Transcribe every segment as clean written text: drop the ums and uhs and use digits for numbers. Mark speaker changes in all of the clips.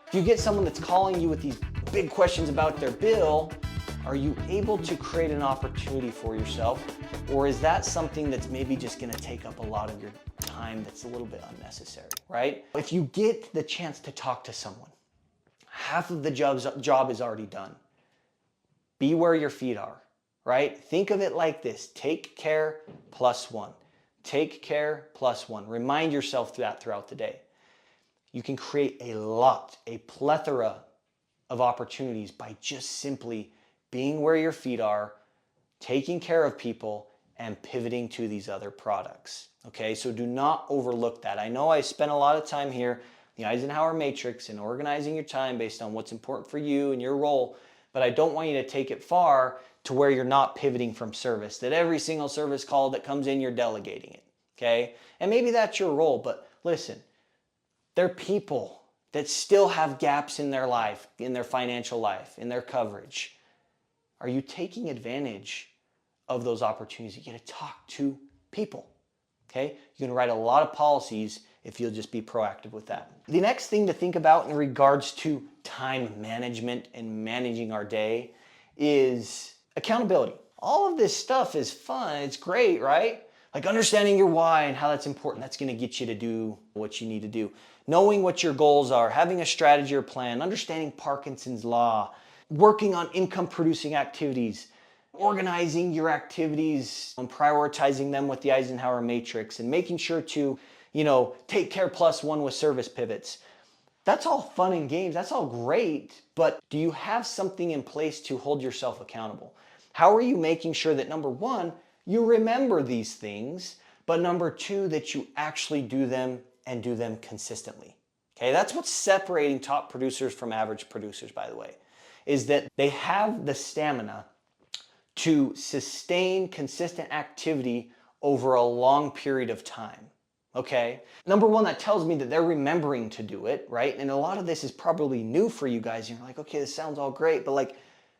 Speaker 1: If you get someone that's calling you with these big questions about their bill, are you able to create an opportunity for yourself? Or is that something that's maybe just gonna take up a lot of your time that's a little bit unnecessary, right? If you get the chance to talk to someone, half of the job is already done. Be where your feet are, right? Think of it like this: take care plus one. Take care plus one. Remind yourself that throughout the day. You can create a plethora of opportunities by just simply being where your feet are, taking care of people, and pivoting to these other products. Okay, so do not overlook that. I know I spent a lot of time here, the Eisenhower matrix, and organizing your time based on what's important for you and your role, but I don't want you to take it far to where you're not pivoting from service, that every single service call that comes in, you're delegating it, okay? And maybe that's your role, but listen, they're people that still have gaps in their life, in their financial life, in their coverage. Are you taking advantage of those opportunities? You get to talk to people, okay? You can write a lot of policies if you'll just be proactive with that. The next thing to think about in regards to time management and managing our day is accountability. All of this stuff is fun, it's great, right? Like understanding your why and how that's important, that's gonna get you to do what you need to do. Knowing what your goals are, having a strategy or plan, understanding Parkinson's law, working on income producing activities, organizing your activities and prioritizing them with the Eisenhower matrix, and making sure to, take care plus one with service pivots. That's all fun and games, that's all great, but do you have something in place to hold yourself accountable? How are you making sure that, number one, you remember these things, but number two, that you actually do them and do them consistently? Okay, that's what's separating top producers from average producers, by the way, is that they have the stamina to sustain consistent activity over a long period of time. Okay, number one, that tells me that they're remembering to do it, right? And a lot of this is probably new for you guys. You're like, okay, this sounds all great, but like,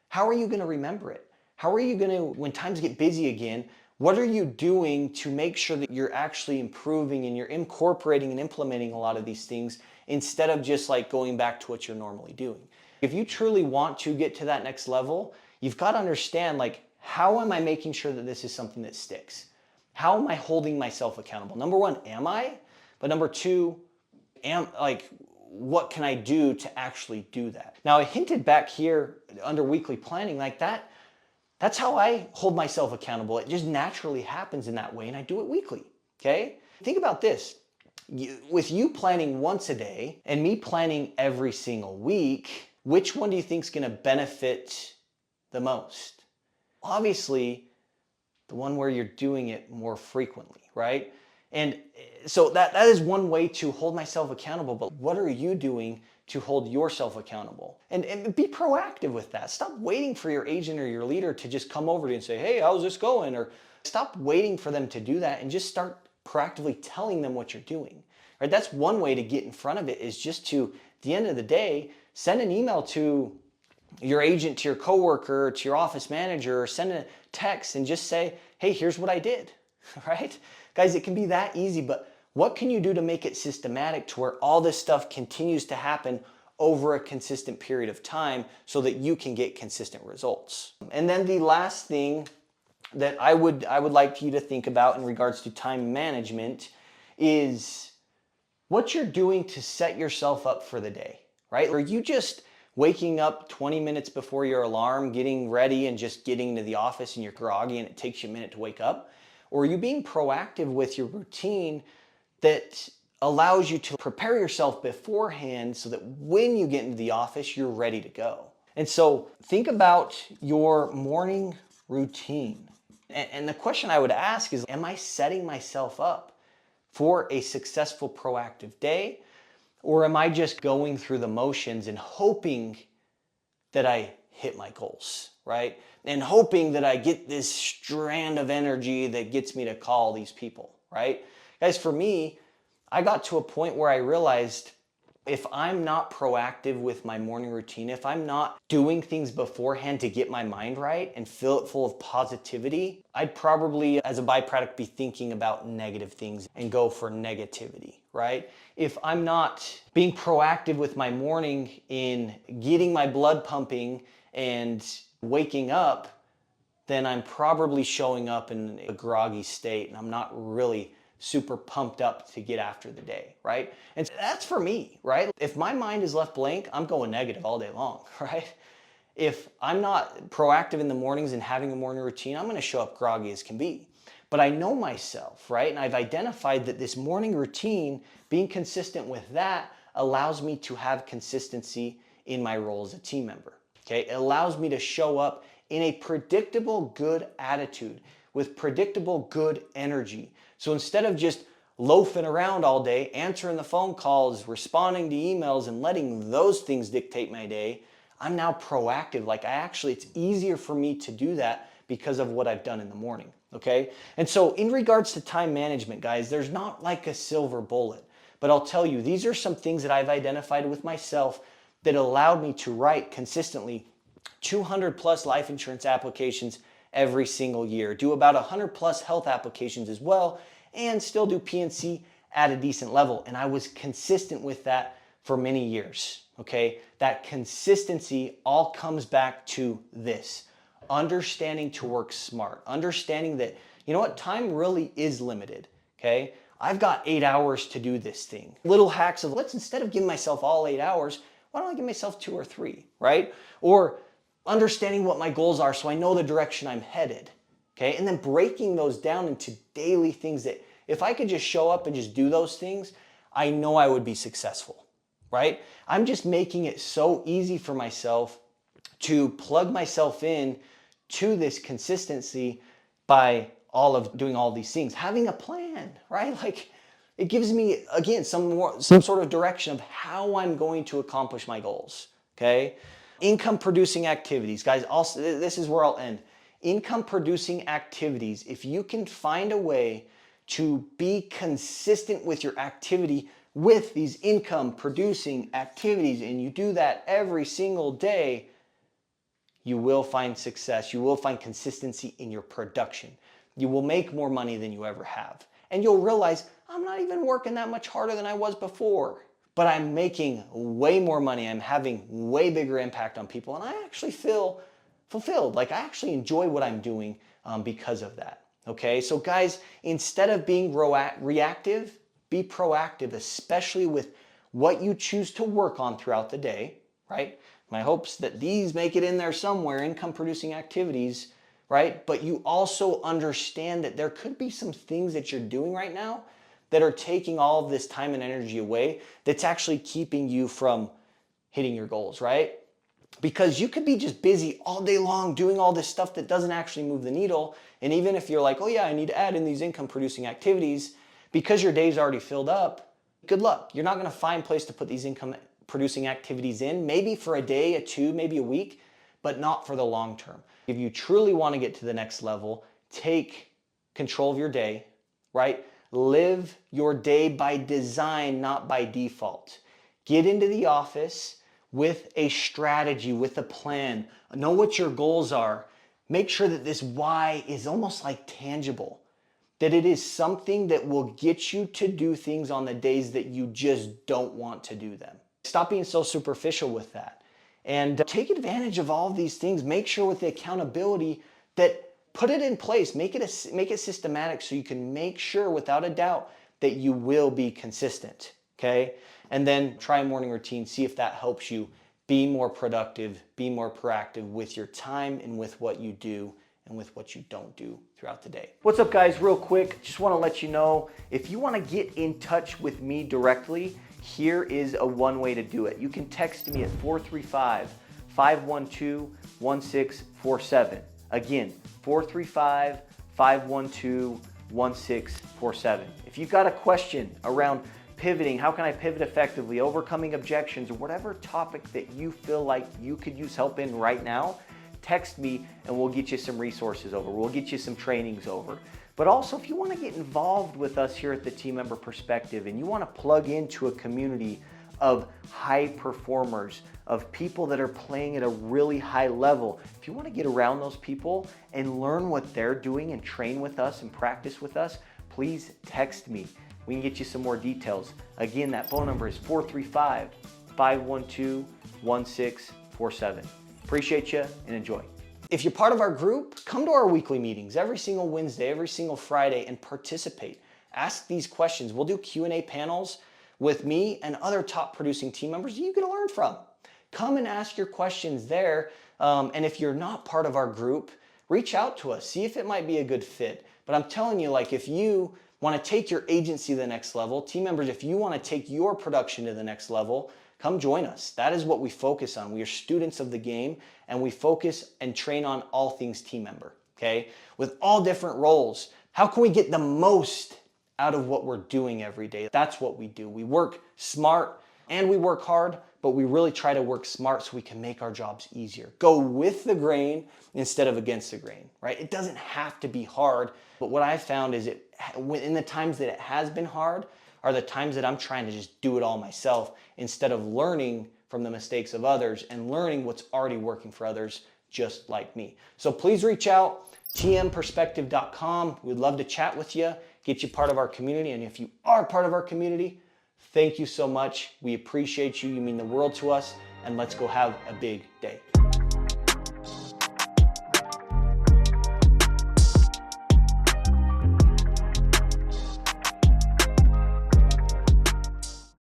Speaker 1: how are you going to remember it? How are you going to, when times get busy again, what are you doing to make sure that you're actually improving and you're incorporating and implementing a lot of these things instead of just like going back to what you're normally doing? If you truly want to get to that next level, you've got to understand, like, how am I making sure that this is something that sticks? How am I holding myself accountable? Number one, am I? But number two, what can I do to actually do that? Now, I hinted back here under weekly planning, like that's how I hold myself accountable. It just naturally happens in that way, and I do it weekly, okay? Think about this. With you planning once a day and me planning every single week, which one do you think is going to benefit the most? Obviously, the one where you're doing it more frequently, right? And so that is one way to hold myself accountable, but what are you doing to hold yourself accountable? And be proactive with that. Stop waiting for your agent or your leader to just come over to you and say, hey, how's this going? Or stop waiting for them to do that and just start proactively telling them what you're doing, right? That's one way to get in front of it, is just to, at the end of the day, send an email to your agent, to your coworker, to your office manager, or send a text and just say, hey, here's what I did, right? Guys, it can be that easy, but what can you do to make it systematic to where all this stuff continues to happen over a consistent period of time so that you can get consistent results? And then the last thing that I would like you to think about in regards to time management is what you're doing to set yourself up for the day, right? Are you just waking up 20 minutes before your alarm, getting ready and just getting to the office and you're groggy and it takes you a minute to wake up? Or are you being proactive with your routine that allows you to prepare yourself beforehand so that when you get into the office, you're ready to go? And so think about your morning routine. And the question I would ask is, am I setting myself up for a successful proactive day? Or am I just going through the motions and hoping that I hit my goals, right? And hoping that I get this strand of energy that gets me to call these people, right? Guys, for me, I got to a point where I realized if I'm not proactive with my morning routine, if I'm not doing things beforehand to get my mind right and fill it full of positivity, I'd probably, as a byproduct, be thinking about negative things and go for negativity, right? If I'm not being proactive with my morning in getting my blood pumping and waking up, then I'm probably showing up in a groggy state and I'm not really super pumped up to get after the day, right? And that's for me, right? If my mind is left blank, I'm going negative all day long, right? If I'm not proactive in the mornings and having a morning routine, I'm gonna show up groggy as can be. But I know myself, right? And I've identified that this morning routine, being consistent with that, allows me to have consistency in my role as a team member, okay? It allows me to show up in a predictable good attitude with predictable good energy. So instead of just loafing around all day, answering the phone calls, responding to emails, and letting those things dictate my day, I'm now proactive. Like it's easier for me to do that because of what I've done in the morning, okay? And so in regards to time management, guys, there's not like a silver bullet, but I'll tell you, these are some things that I've identified with myself that allowed me to write consistently 200 plus life insurance applications every single year, do about 100 plus health applications as well, and still do PNC at a decent level. And I was consistent with that for many years, okay? That consistency all comes back to this: understanding to work smart, understanding that, you know what, time really is limited, okay? I've got 8 hours to do this thing. Little hacks of, instead of giving myself all 8 hours, why don't I give myself 2 or 3, right? Or understanding what my goals are so I know the direction I'm headed, okay? And then breaking those down into daily things that if I could just show up and just do those things, I know I would be successful, right? I'm just making it so easy for myself to plug myself in to this consistency by doing all these things, having a plan, right? Like it gives me, again, some sort of direction of how I'm going to accomplish my goals, okay? Income producing activities, guys, also, this is where I'll end. Income producing activities, if you can find a way to be consistent with your activity with these income producing activities, and you do that every single day, you will find success. You will find consistency in your production. You will make more money than you ever have. And you'll realize, I'm not even working that much harder than I was before, but I'm making way more money. I'm having way bigger impact on people, and I actually feel fulfilled. Like I actually enjoy what I'm doing because of that. Okay, so guys, instead of being reactive, be proactive, especially with what you choose to work on throughout the day, right? My hopes that these make it in there somewhere, income producing activities, right? But you also understand that there could be some things that you're doing right now that are taking all of this time and energy away, that's actually keeping you from hitting your goals, right? Because you could be just busy all day long doing all this stuff that doesn't actually move the needle. And even if you're like, oh yeah, I need to add in these income producing activities, because your day's already filled up, good luck. You're not gonna find a place to put these income producing activities in, maybe for a day, a two, maybe a week, but not for the long term. If you truly wanna get to the next level, take control of your day, right? Live your day by design, not by default. Get into the office with a strategy, with a plan. Know what your goals are. Make sure that this why is almost like tangible, that it is something that will get you to do things on the days that you just don't want to do them. Stop being so superficial with that and take advantage of all of these things. Make sure with the accountability that put it in place, make it systematic so you can make sure without a doubt that you will be consistent, okay? And then try a morning routine, see if that helps you be more productive, be more proactive with your time and with what you do and with what you don't do throughout the day. What's up, guys? Real quick, just want to let you know, if you want to get in touch with me directly, here is one way to do it. You can text me at 435-512-1647. Again, 435-512-1647. If you've got a question around pivoting, how can I pivot effectively, overcoming objections, or whatever topic that you feel like you could use help in right now, text me and we'll get you some resources over. We'll get you some trainings over. But also, if you want to get involved with us here at the Team Member Perspective and you want to plug into a community of high performers, of people that are playing at a really high level, if you want to get around those people and learn what they're doing and train with us and practice with us, please text me. we can get you some more details. Again, that phone number is 435-512-1647. Appreciate you and enjoy. If you're part of our group, come to our weekly meetings every single Wednesday, every single Friday, and participate. Ask these questions. We'll do Q&A panels with me and other top producing team members that you can learn from. Come and ask your questions there. And if you're not part of our group, reach out to us. See if it might be a good fit. But I'm telling you, like, if you want to take your agency to the next level, team members, if you want to take your production to the next level, come join us. That is what we focus on. We are students of the game, and we focus and train on all things team member, okay? With all different roles. How can we get the most out of what we're doing every day? That's what we do. We work smart and we work hard, but we really try to work smart so we can make our jobs easier. Go with the grain instead of against the grain, right? It doesn't have to be hard, but what I found is in the times that it has been hard are the times that I'm trying to just do it all myself instead of learning from the mistakes of others and learning what's already working for others just like me. So please reach out, tmperspective.com. We'd love to chat with you, get you part of our community. And if you are part of our community, thank you so much. We appreciate you. You mean the world to us. And let's go have a big day.